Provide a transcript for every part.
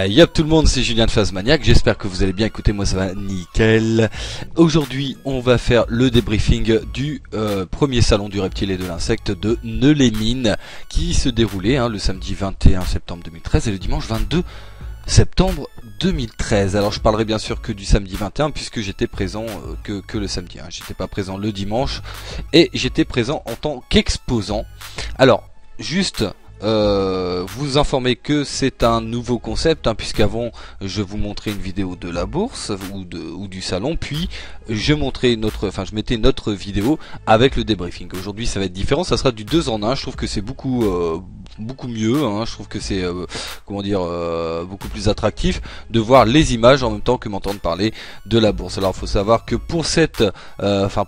Yop tout le monde, c'est Julien de Phasmaniac, j'espère que vous allez bien, écoutez moi ça va nickel. Aujourd'hui on va faire le débriefing du premier salon du reptile et de l'insecte de Neux-les-Mines qui se déroulait le samedi 21 septembre 2013 et le dimanche 22 septembre 2013. Alors je parlerai bien sûr que du samedi 21 puisque j'étais présent que le samedi, j'étais pas présent le dimanche et j'étais présent en tant qu'exposant. Alors juste vous informer que c'est un nouveau concept puisqu'avant je vous montrais une vidéo de la bourse ou du salon, puis je mettais notre vidéo avec le débriefing. Aujourd'hui ça va être différent, ça sera du 2 en 1. Je trouve que c'est beaucoup mieux, je trouve que c'est beaucoup plus attractif de voir les images en même temps que m'entendre parler de la bourse. Alors il faut savoir que pour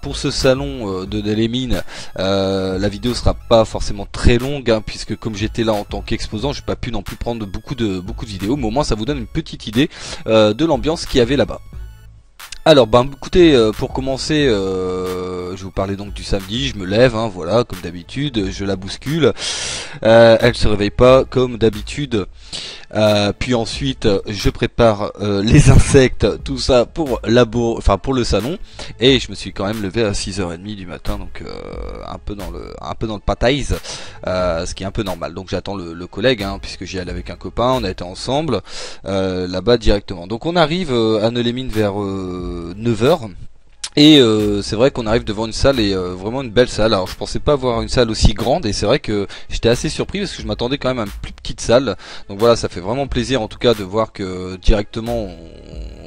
pour ce salon de Neux-les-Mines, la vidéo sera pas forcément très longue puisque comme j'étais là en tant qu'exposant, j'ai pas pu non plus prendre beaucoup de vidéos, mais au moins ça vous donne une petite idée de l'ambiance qu'il y avait là-bas. Alors écoutez, pour commencer, je vais vous parler donc du samedi. Je me lève, voilà, comme d'habitude, je la bouscule, elle se réveille pas comme d'habitude, puis ensuite je prépare les insectes, tout ça pour pour le salon, et je me suis quand même levé à 6h30 du matin, donc un peu dans le pataise, ce qui est un peu normal. Donc j'attends le collègue, puisque j'y allais avec un copain, on a été ensemble là-bas directement. Donc on arrive à Neux-les-Mines vers 9h. Et c'est vrai qu'on arrive devant une salle et vraiment une belle salle. Alors je pensais pas voir une salle aussi grande et c'est vrai que j'étais assez surpris parce que je m'attendais quand même à une plus petite salle. Donc voilà, ça fait vraiment plaisir en tout cas de voir que directement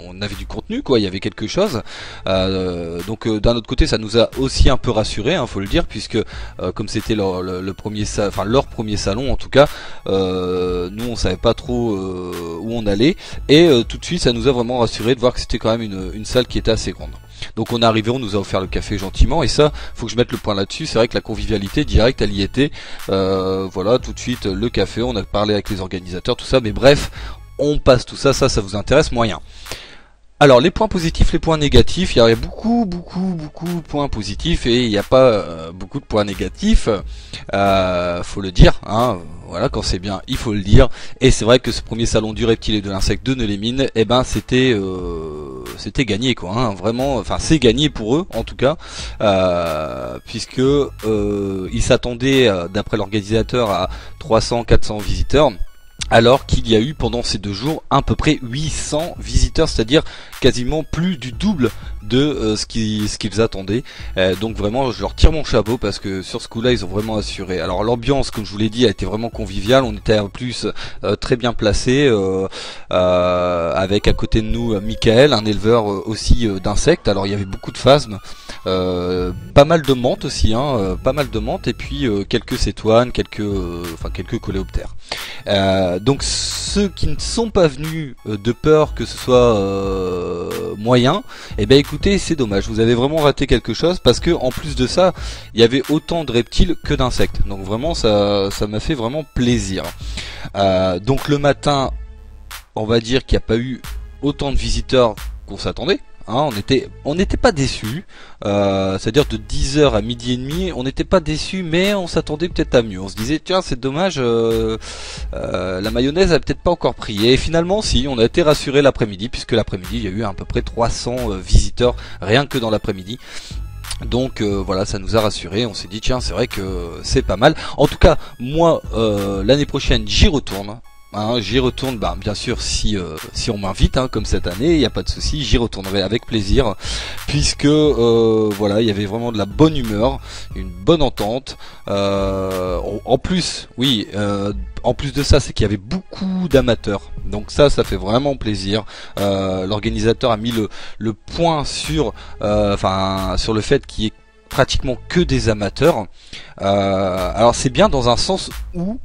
on avait du contenu, quoi, il y avait quelque chose. Donc d'un autre côté ça nous a aussi un peu rassuré, faut le dire, puisque comme c'était leur premier salon en tout cas, nous on savait pas trop où on allait, et tout de suite ça nous a vraiment rassuré de voir que c'était quand même une salle qui était assez grande. Donc on est arrivé, on nous a offert le café gentiment, et ça, faut que je mette le point là-dessus. C'est vrai que la convivialité directe, elle y était. Voilà, tout de suite le café, on a parlé avec les organisateurs, tout ça. Mais bref, on passe tout ça, ça vous intéresse moyen. Alors les points positifs, les points négatifs, il y a beaucoup de points positifs et il n'y a pas beaucoup de points négatifs, faut le dire, voilà, quand c'est bien il faut le dire. Et c'est vrai que ce premier salon du reptile et de l'insecte de Neux-les-Mines, c'était gagné, quoi, vraiment, enfin c'est gagné pour eux en tout cas, puisque ils s'attendaient d'après l'organisateur à 300-400 visiteurs, alors qu'il y a eu pendant ces 2 jours à peu près 800 visiteurs, c'est-à-dire quasiment plus du double de ce qu'ils attendaient. Donc vraiment je leur tire mon chapeau parce que sur ce coup-là ils ont vraiment assuré. Alors l'ambiance, comme je vous l'ai dit, a été vraiment conviviale. On était en plus très bien placé, avec à côté de nous Michael, un éleveur aussi d'insectes. Alors il y avait beaucoup de phasmes, pas mal de menthes aussi, pas mal de menthes, et puis quelques cétoines, quelques coléoptères. Donc ceux qui ne sont pas venus de peur que ce soit moyen, écoutez, c'est dommage, vous avez vraiment raté quelque chose, parce que en plus de ça il y avait autant de reptiles que d'insectes, donc vraiment ça m'a fait vraiment plaisir. Donc le matin, on va dire qu'il n'y a pas eu autant de visiteurs qu'on s'attendait. On n'était pas déçus, c'est-à-dire de 10h à midi et demi, on n'était pas déçus, mais on s'attendait peut-être à mieux. On se disait tiens, c'est dommage, la mayonnaise a peut-être pas encore pris. Et finalement si, on a été rassuré l'après-midi, puisque l'après-midi il y a eu à peu près 300 visiteurs rien que dans l'après-midi. Donc voilà, ça nous a rassuré, on s'est dit tiens, c'est vrai que c'est pas mal. En tout cas moi l'année prochaine j'y retourne. J'y retourne, bien sûr si on m'invite, comme cette année, il n'y a pas de souci, j'y retournerai avec plaisir, puisque voilà, il y avait vraiment de la bonne humeur, une bonne entente. En plus, oui, en plus de ça, c'est qu'il y avait beaucoup d'amateurs, donc ça fait vraiment plaisir. L'organisateur a mis le point sur le fait qu'il y ait pratiquement que des amateurs. Alors c'est bien dans un sens où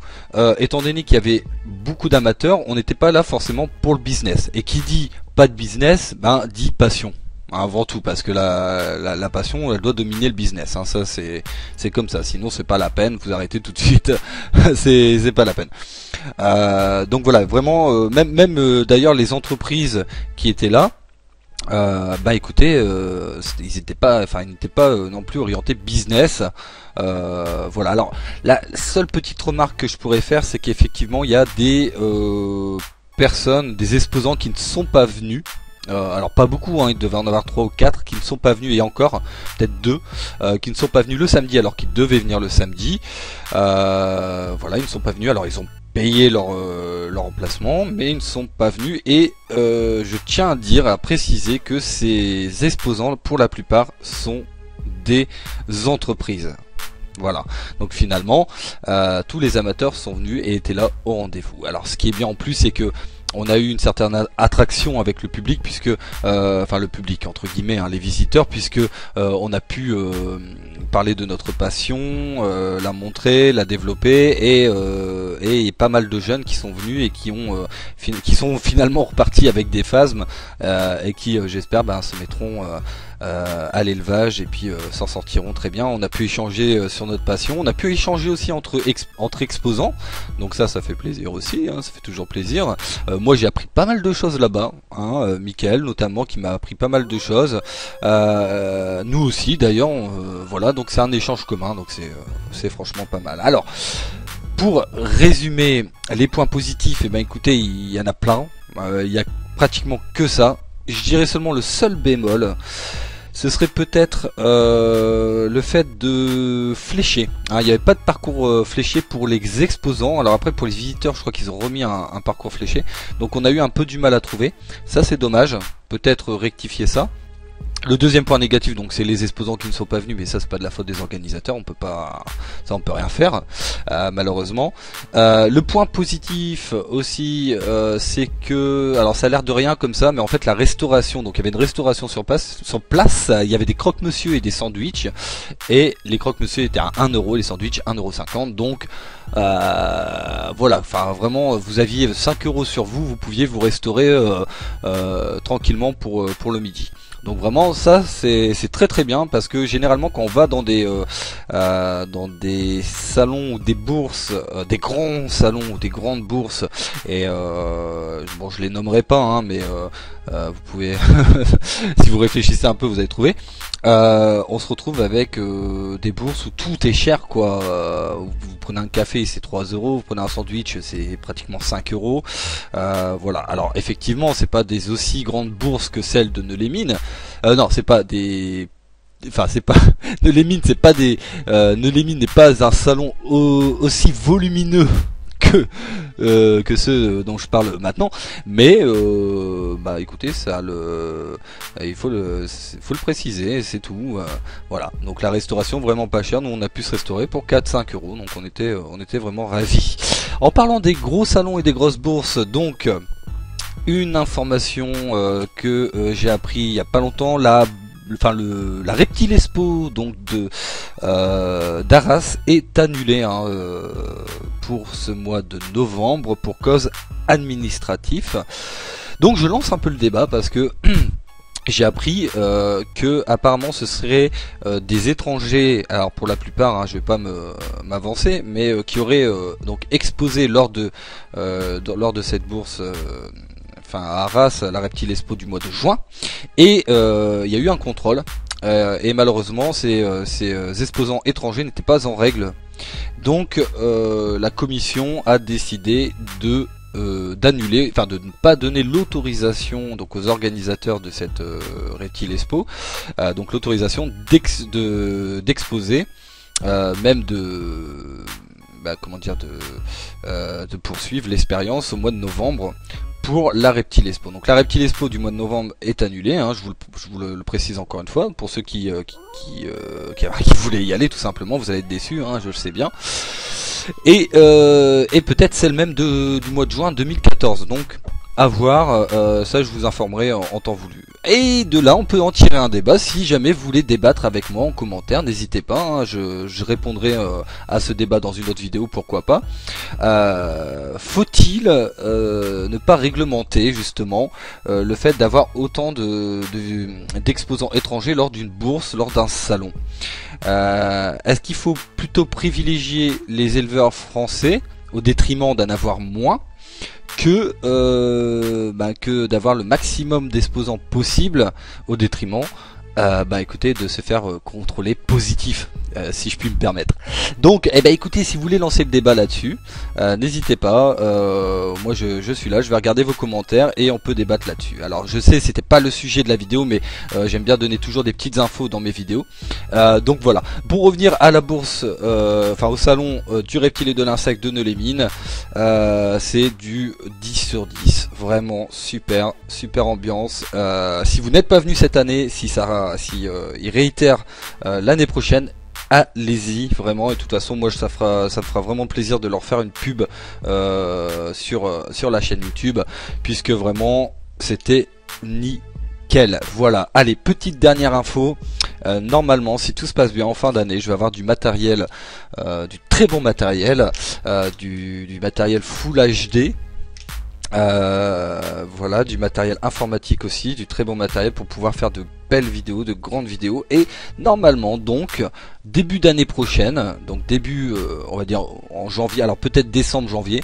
étant donné qu'il y avait beaucoup d'amateurs, on n'était pas là forcément pour le business, et qui dit pas de business dit passion avant tout, parce que la passion elle doit dominer le business, ça c'est comme ça, sinon c'est pas la peine, vous arrêtez tout de suite. c'est pas la peine. Donc voilà, vraiment même d'ailleurs les entreprises qui étaient là, écoutez, ils n'étaient pas non plus orientés business. Voilà. Alors la seule petite remarque que je pourrais faire, c'est qu'effectivement il y a des personnes, des exposants qui ne sont pas venus. Alors pas beaucoup, hein, il devait en avoir 3 ou 4 qui ne sont pas venus, et encore peut-être 2 qui ne sont pas venus le samedi alors qu'ils devaient venir le samedi. Voilà, ils ne sont pas venus, alors ils ont payé leur emplacement, mais ils ne sont pas venus, et je tiens à dire, à préciser que ces exposants pour la plupart sont des entreprises. Voilà, donc finalement tous les amateurs sont venus et étaient là au rendez-vous. Alors ce qui est bien en plus, c'est que on a eu une certaine attraction avec le public, puisque enfin le public entre guillemets, hein, les visiteurs, puisque on a pu parler de notre passion, la montrer, la développer, et pas mal de jeunes qui sont venus et qui sont finalement repartis avec des phasmes, et qui j'espère se mettront à l'élevage, et puis s'en sortiront très bien. On a pu échanger sur notre passion, on a pu échanger aussi entre exposants, donc ça fait plaisir aussi, hein, ça fait toujours plaisir. Moi j'ai appris pas mal de choses là-bas, hein, Michael notamment qui m'a appris pas mal de choses, nous aussi d'ailleurs, voilà, donc c'est un échange commun, donc c'est franchement pas mal. Alors pour résumer les points positifs, et écoutez, il y en a plein, il y a pratiquement que ça. Je dirais seulement le seul bémol, ce serait peut-être le fait de flécher. Hein, il n'y avait pas de parcours fléché pour les exposants. Alors après pour les visiteurs, je crois qu'ils ont remis un parcours fléché. Donc on a eu un peu du mal à trouver. Ça c'est dommage. Peut-être rectifier ça. Le deuxième point négatif, donc c'est les exposants qui ne sont pas venus, mais ça c'est pas de la faute des organisateurs, on peut pas, ça on peut rien faire, malheureusement. Le point positif aussi, c'est que, alors ça a l'air de rien comme ça, mais en fait la restauration, donc il y avait une restauration sur place, il y avait des croque-monsieur et des sandwichs, et les croque-monsieur étaient à 1 euro, les sandwichs 1,50 €, donc voilà, enfin vraiment vous aviez 5 euros sur vous, vous pouviez vous restaurer tranquillement pour le midi. Donc vraiment ça c'est très très bien, parce que généralement quand on va dans des salons ou des bourses, des grands salons ou des grandes bourses, et bon je les nommerai pas, hein, mais vous pouvez si vous réfléchissez un peu vous allez trouver, on se retrouve avec des bourses où tout est cher quoi. Vous prenez un café c'est 3 euros, vous prenez un sandwich c'est pratiquement 5 euros. Voilà, alors effectivement c'est pas des aussi grandes bourses que celles de Neulémine, non c'est pas des, enfin c'est pas Neulémine, c'est pas des Neulémine n'est pas un salon aussi volumineux que ceux dont je parle maintenant, mais écoutez, ça il faut le préciser, c'est tout. Voilà, donc la restauration vraiment pas chère, nous on a pu se restaurer pour 4-5 euros, donc on était vraiment ravis. En parlant des gros salons et des grosses bourses, donc une information que j'ai appris il y a pas longtemps, la Reptile Expo donc d'Arras est annulée, hein, pour ce mois de novembre pour cause administrative. Donc je lance un peu le débat parce que j'ai appris que apparemment ce serait des étrangers, alors pour la plupart, hein, je vais pas m'avancer, mais qui auraient donc exposé lors de cette bourse. Enfin à Arras, la Reptile Expo du mois de juin, et il y a eu un contrôle, et malheureusement ces exposants étrangers n'étaient pas en règle, donc la commission a décidé d'annuler, enfin de ne pas donner l'autorisation donc aux organisateurs de cette Reptile Expo, donc l'autorisation d'exposer, même comment dire, de poursuivre l'expérience au mois de novembre pour la Reptile Expo. Donc la Reptile Expo du mois de novembre est annulée, hein, je vous le précise encore une fois, pour ceux qui voulaient y aller tout simplement, vous allez être déçus, hein, je le sais bien. Et peut-être celle même du mois de juin 2014, donc à voir, ça je vous informerai en temps voulu. Et de là on peut en tirer un débat, si jamais vous voulez débattre avec moi en commentaire, n'hésitez pas, hein, je répondrai à ce débat dans une autre vidéo, pourquoi pas. Faut-il ne pas réglementer justement le fait d'avoir autant d'exposants étrangers lors d'une bourse, lors d'un salon? Est-ce qu'il faut plutôt privilégier les éleveurs français au détriment d'en avoir moins, que d'avoir le maximum d'exposants possible au détriment écoutez, de se faire contrôler positif? si je puis me permettre. Donc, eh ben, écoutez, si vous voulez lancer le débat là-dessus, n'hésitez pas. Moi, je suis là, je vais regarder vos commentaires et on peut débattre là-dessus. Alors, je sais, c'était pas le sujet de la vidéo, mais j'aime bien donner toujours des petites infos dans mes vidéos. Donc voilà. Pour revenir à la bourse, enfin au salon du reptile et de l'insecte de Neux-les-Mines, c'est du 10 sur 10. Vraiment super, super ambiance. Si vous n'êtes pas venu cette année, si il réitère l'année prochaine, allez-y vraiment. Et de toute façon, moi ça me fera vraiment plaisir de leur faire une pub sur la chaîne YouTube, puisque vraiment c'était nickel. Voilà. Allez, petite dernière info. Normalement, si tout se passe bien en fin d'année, je vais avoir du matériel, du très bon matériel, du matériel Full HD. Voilà, du matériel informatique aussi, du très bon matériel pour pouvoir faire de belles vidéos, de grandes vidéos. Et normalement, donc début d'année prochaine, donc début on va dire en janvier, alors peut-être décembre, janvier,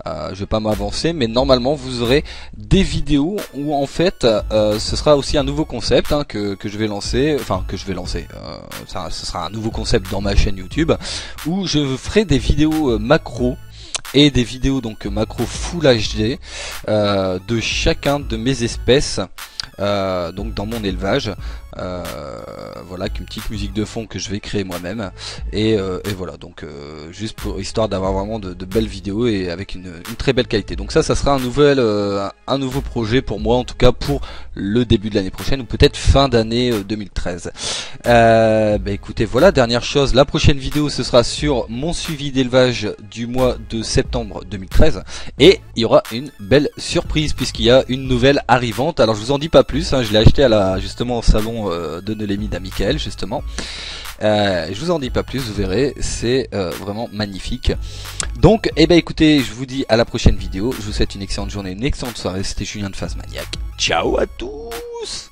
je vais pas m'avancer, mais normalement vous aurez des vidéos où en fait ce sera aussi un nouveau concept, hein, que je vais lancer, ce sera un nouveau concept dans ma chaîne YouTube, où je ferai des vidéos macro et des vidéos donc macro Full HD de chacun de mes espèces, donc dans mon élevage. Voilà, avec une petite musique de fond que je vais créer moi-même, et voilà, donc juste pour histoire d'avoir vraiment de belles vidéos et avec une très belle qualité. Donc ça sera un nouveau projet pour moi, en tout cas pour le début de l'année prochaine, ou peut-être fin d'année 2013. Bah écoutez, voilà, dernière chose, la prochaine vidéo ce sera sur mon suivi d'élevage du mois de septembre 2013, et il y aura une belle surprise puisqu'il y a une nouvelle arrivante. Alors je vous en dis pas plus, hein, je l'ai acheté justement au salon de Neux-les-Mines à Michael, justement. Je vous en dis pas plus, vous verrez, c'est vraiment magnifique. Donc, eh ben écoutez, je vous dis à la prochaine vidéo. Je vous souhaite une excellente journée, une excellente soirée. C'était Julien de Phasmaniac. Ciao à tous.